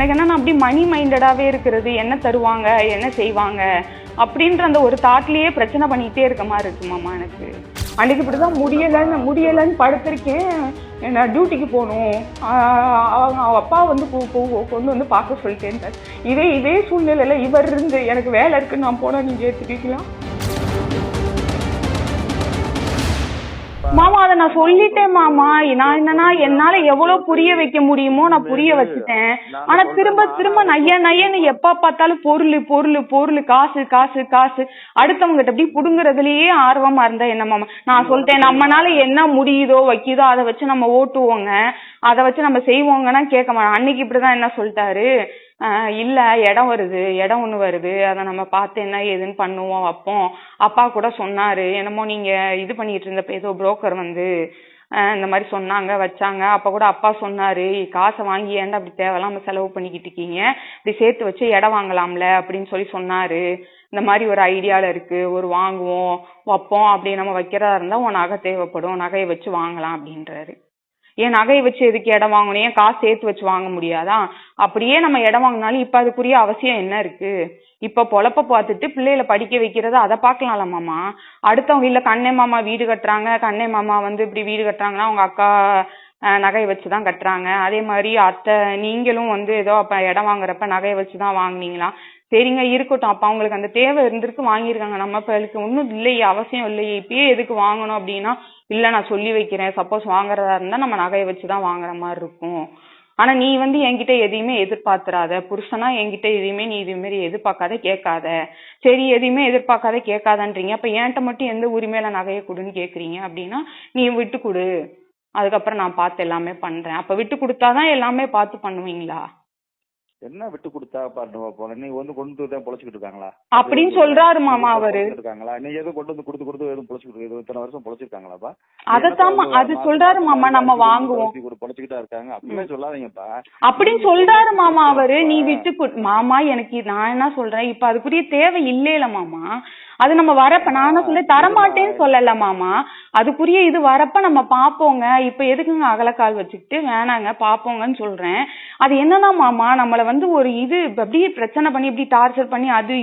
எனக்கு என்னன்னா அப்படி மணி மைண்டடாவே இருக்கிறது, என்ன தருவாங்க என்ன செய்வாங்க அப்படின்ற அந்த ஒரு தாட்லயே பிரச்சனை பண்ணிட்டே இருக்க மாதிரி இருக்கு மாமா எனக்கு. அன்னைக்கு இப்படிதான் முடியலன்னு படுத்திருக்கேன். என்ன டியூட்டிக்கு போகணும், அவங்க அப்பா வந்து கொண்டு வந்து பார்க்க சொல்லிட்டேன். இதே சூழ்நிலையில இவர் இருந்து எனக்கு வேலை இருக்குன்னு நான் போனா நீங்க ஏத்துக்கலாம் மாமா? அதை நான் சொல்லிட்டேன் மாமா. நான் என்னன்னா என்னால எவ்வளவு புரிய வைக்க முடியுமோ நான் புரிய வச்சுட்டேன். ஆனா திரும்ப நையன்னு எப்ப பார்த்தாலும் பொருள் காசு அடுத்தவங்க கிட்ட அப்படி புடுங்குறதுலயே ஆர்வமா இருந்தா என்ன மாமா? நான் சொல்லிட்டேன், நம்மனால என்ன முடியுதோ வைக்குதோ அதை வச்சு நம்ம ஓட்டுவோங்க, அதை வச்சு நம்ம செய்வோங்கன்னா கேட்க மாட்டோம். அன்னைக்கு இப்படிதான் என்ன சொல்லிட்டாரு, இல்ல இடம் ஒண்ணு வருது, அதை நம்ம பார்த்து என்ன ஏதுன்னு பண்ணுவோம் வைப்போம். அப்பா கூட சொன்னாரு, என்னமோ நீங்க இது பண்ணிட்டு இருந்தப்ப ஏதோ புரோக்கர் வந்து இந்த மாதிரி சொன்னாங்க வச்சாங்க. அப்ப கூட அப்பா சொன்னாரு, காசை வாங்கி ஏன்டா அப்படி தேவையில்லாம செலவு பண்ணிக்கிட்டு இருக்கீங்க, இப்படி சேர்த்து வச்சு இடம் வாங்கலாம்ல அப்படின்னு சொன்னாரு. இந்த மாதிரி ஒரு ஐடியால இருக்கு, ஒரு வாங்குவோம் வைப்போம், அப்படி நம்ம வைக்கிறதா இருந்தா உன் நகை தேவைப்படும், நகையை வச்சு வாங்கலாம் அப்படின்றாரு. ஏன் நகையை வச்சு எதுக்கு இடம் வாங்கணும், ஏன் காசு சேர்த்து வச்சு வாங்க முடியாதா? அப்படியே நம்ம இடம் வாங்கினாலும் இப்ப அதுக்குரிய அவசியம் என்ன இருக்கு? இப்ப பொழப்ப பார்த்துட்டு பிள்ளைகளை படிக்க வைக்கிறத அதை பாக்கலாம்ல மாமா. அடுத்தவங்க இல்ல கண்ணே மாமா வீடு கட்டுறாங்க, கண்ணே மாமா வந்து இப்படி வீடு கட்டுறாங்கன்னா அவங்க அக்கா நகையை வச்சுதான் கட்டுறாங்க. அதே மாதிரி அத்தை நீங்களும் வந்து ஏதோ அப்ப இடம் வாங்குறப்ப நகையை வச்சுதான் வாங்குனீங்களா? சரிங்க இருக்கட்டும், அப்ப அவங்களுக்கு அந்த தேவை இருந்திருக்கு வாங்கியிருக்காங்க, நம்ம பளுக்கு ஒன்னும் இல்லையே அவசியம் இல்லையே, இப்பயே எதுக்கு வாங்கணும் அப்படின்னா, இல்ல நான் சொல்லி வைக்கிறேன், சப்போஸ் வாங்குறதா இருந்தா நம்ம நகையை வச்சுதான் வாங்குற மாதிரி இருக்கும். ஆனா நீ வந்து என்கிட்ட எதையுமே எதிர்பார்த்துறாத, புருஷனா என்கிட்ட எதையுமே நீ இது மாதிரி எதிர்பார்க்காத கேட்காத. சரி எதையுமே எதிர்பார்க்காத கேட்காதன்றீங்க, அப்ப என்கிட்ட மட்டும் எந்த உரிமையில நகையை கொடுன்னு கேக்குறீங்க அப்படின்னா, நீ விட்டு கொடு, அதுக்கப்புறம் நான் பார்த்து எல்லாமே பண்றேன். அப்ப விட்டு கொடுத்தாதான் எல்லாமே பார்த்து பண்ணுவீங்களா? என்ன விட்டு கொடுத்தா பாட்டு போல நீ வந்து கொண்டு தான் பொழைச்சிக்கிட்டு இருக்காங்களா அப்படின்னு சொல்றாரு மாமா அவரு. இருக்காங்களா நீ எதுவும் கொண்டு வந்து கொடுத்து எதுவும் பொழைச்சிக்கிட்டு இத்தனை வருஷம் பொழைச்சிருக்காங்களாப்பா? அதத்தாமா அது சொல்றாரு மாமா, நம்ம வாங்குவோம் பொழைச்சிக்கிட்டா இருக்காங்க அப்படின்னு சொல்லாதீங்கப்பா அப்படின்னு சொல்றாரு மாமா அவரு. நீ விட்டு மாமா எனக்கு நான் என்ன சொல்றேன், இப்ப அதுக்குரிய தேவை இல்லையில மாமா. அது நம்ம வரப்ப நான் சொல்ல தரமாட்டேன்னு சொல்லல மாமா, அதுக்குரிய இது வரப்ப நம்ம பாப்போங்க. இப்ப எதுக்குங்க அகலக்கால் வச்சுக்கிட்டு வேணாங்க பாப்போங்கன்னு சொல்றேன். அது என்னன்னா மாமா, நம்மள வந்து ஒரு இது அப்படியே பிரச்சனை பண்ணி இப்படி டார்ச்சர் பண்ணி அது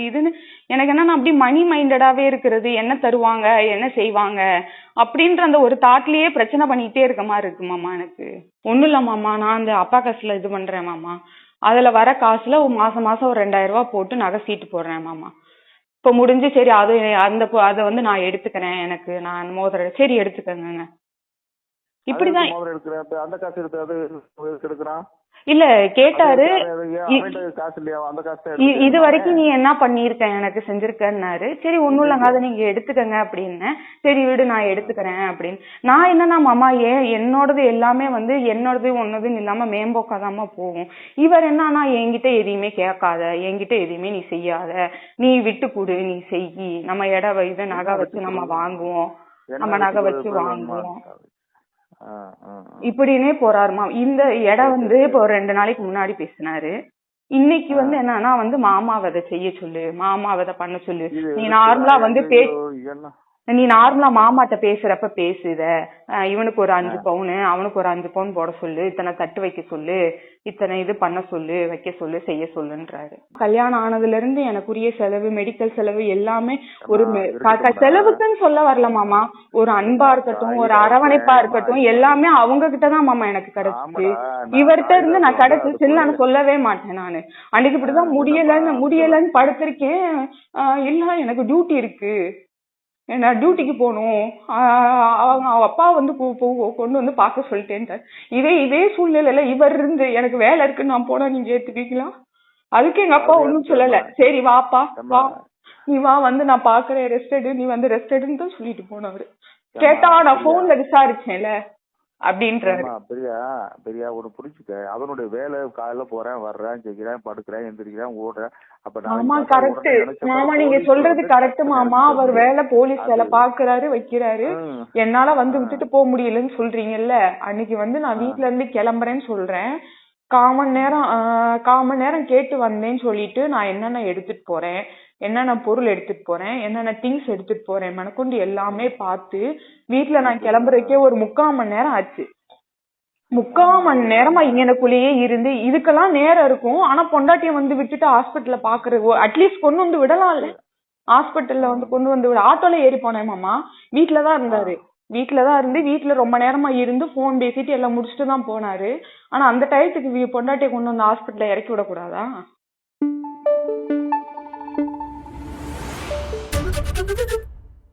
இதுன்னு எனக்கு என்னன்னா அப்படி மணி மைண்டடாவே இருக்கிறது, என்ன தருவாங்க என்ன செய்வாங்க அப்படின்ற அந்த ஒரு தாட்லயே பிரச்சனை பண்ணிட்டே இருக்க மாதிரி இருக்கு மாமா எனக்கு. ஒண்ணும் இல்ல மாமா, நான் அந்த அப்பா காசுல இது பண்றேன் மாமா. அதுல வர காசுல மாசம் ஒரு 2000 ரூபாய் போட்டு நகை சீட்டு போடுறேன் மாமா. இப்ப முடிஞ்சு சரி அது அதை வந்து நான் எடுத்துக்கிறேன், எனக்கு நான் மோதிரம் சரி எடுத்துக்கங்க. இப்படிதான் அந்த காசு எடுக்கிறான் இல்ல கேட்டாரு, இது வரைக்கும் நீ என்ன பண்ணிருக்க எனக்கு செஞ்சிருக்கன்னாரு. சரி ஒண்ணும் இல்லங்க அதை நீங்க எடுத்துக்கங்க அப்படின்னு. சரி விடு நான் எடுத்துக்கிறேன் அப்படின்னு. நான் என்னன்னா மாமா என்னோடது எல்லாமே வந்து என்னோடது ஒன்னதுன்னு இல்லாம மேம்போக்காதாம போகும். இவர் என்னன்னா என்கிட்ட எதையுமே கேட்காத, என்கிட்ட எதையுமே நீ செய்யாத, நீ விட்டு கொடு, நீ செய்யி, நம்ம இடம் இது நகை வச்சு நம்ம வாங்குவோம், நம்ம நகை வச்சு வாங்குவோம் இப்படின்னே போறாருமா. இந்த இடம் வந்து இப்போ 2 நாளைக்கு முன்னாடி பேசினாரு. இன்னைக்கு வந்து என்னன்னா வந்து மாமாவை அதை செய்ய சொல்லு, மாமாவை அதை பண்ண சொல்லு, நீ நார்மலா வந்து நீ நார்மலா மாமாட்ட பேசுறப்ப பேசுத, இவனுக்கு ஒரு 5 பவுனு அவனுக்கு ஒரு 5 பவுன் போட சொல்லு, இத்தனை தட்டு வைக்க சொல்லு, இத்தனை இது பண்ண சொல்லு, வைக்க சொல்லு, செய்ய சொல்லுன்றாரு. கல்யாணம் ஆனதுல இருந்து எனக்குரிய செலவு, மெடிக்கல் செலவு எல்லாமே ஒரு செலவுக்குன்னு சொல்ல வரல மாமா, ஒரு அன்பா இருக்கட்டும் ஒரு அரவணைப்பா இருக்கட்டும் எல்லாமே அவங்க கிட்டதான் மாமா எனக்கு கிடைச்சிச்சு. இவர்கிட்ட இருந்து நான் கிடைச்சிச்சுன்னு நான் சொல்லவே மாட்டேன். நானு அன்னைக்கு இப்படிதான் முடியலன்னு படுத்திருக்கேன். இல்ல எனக்கு டியூட்டி இருக்கு, என்ன டியூட்டிக்கு போகணும், அவங்க அப்பா வந்து கொண்டு வந்து பார்க்க சொல்லிட்டேன். இதே சூழ்நிலையில இவர் இருந்து எனக்கு வேலை இருக்குன்னு நான் போனா நீங்க ஏத்துக்கலாம்? அதுக்கு எங்க அப்பா ஒண்ணும் சொல்லல, சரி வாப்பா வா நீ வா வந்து நான் பாக்குறேன் ரெஸ்ட் எடு, நீ வந்து ரெஸ்ட் எடுன்னு தான் சொல்லிட்டு போனவரு. கேட்டா நான் போன்ல விசாரிச்சேன்ல அப்படின்றாரு. பெரியா ஒரு புரிச்சுக்க, அவனுடைய வேலை காலையில போறேன் வர்றேன் செய்கிறேன் படுக்கிறேன் எந்திரிக்கிறேன் ஓடுறேன். ஆமா கரெக்ட் மாமா, நீங்க சொல்றது கரெக்ட் மாமா. அவர் வேலை போலீஸ் வேலை பாக்குறாரு வைக்கிறாரு, என்னால வந்து விட்டுட்டு போக முடியலன்னு சொல்றீங்கல்ல. அன்னைக்கு வந்து நான் வீட்டுல இருந்து கிளம்புறேன்னு சொல்றேன், 1/4 மணி நேரம் கேட்டு வந்தேன்னு சொல்லிட்டு நான் என்னென்ன எடுத்துட்டு போறேன், என்னென்ன பொருள் எடுத்துட்டு போறேன், என்னென்ன திங்ஸ் எடுத்துட்டு போறேன் மனக்கொண்டு எல்லாமே பார்த்து வீட்டுல நான் கிளம்புறதுக்கே ஒரு 3/4 மணி நேரம் ஆச்சு. 3/4 மணி நேரமா இங்கனக்குள்ளேயே இருந்து இதுக்கெல்லாம் நேரம் இருக்கும். ஆனா பொண்டாட்டிய வந்து விட்டுட்டு ஹாஸ்பிட்டல்ல பாக்குற அட்லீஸ்ட் கொண்டு வந்து விடலாம் இல்ல. ஹாஸ்பிட்டல்ல வந்து கொண்டு வந்து விட ஆட்டோல ஏறி போனேன் மாமா. வீட்டுலதான் இருந்தாரு. வீட்டுலதான் இருந்து வீட்டுல ரொம்ப நேரமா இருந்து போன் பேசிட்டு எல்லாம் முடிச்சுட்டு தான் போனாரு. ஆனா அந்த டயத்துக்கு பொண்டாட்டிய கொண்டு வந்து ஹாஸ்பிட்டல்ல இறக்கி விட கூடாதா?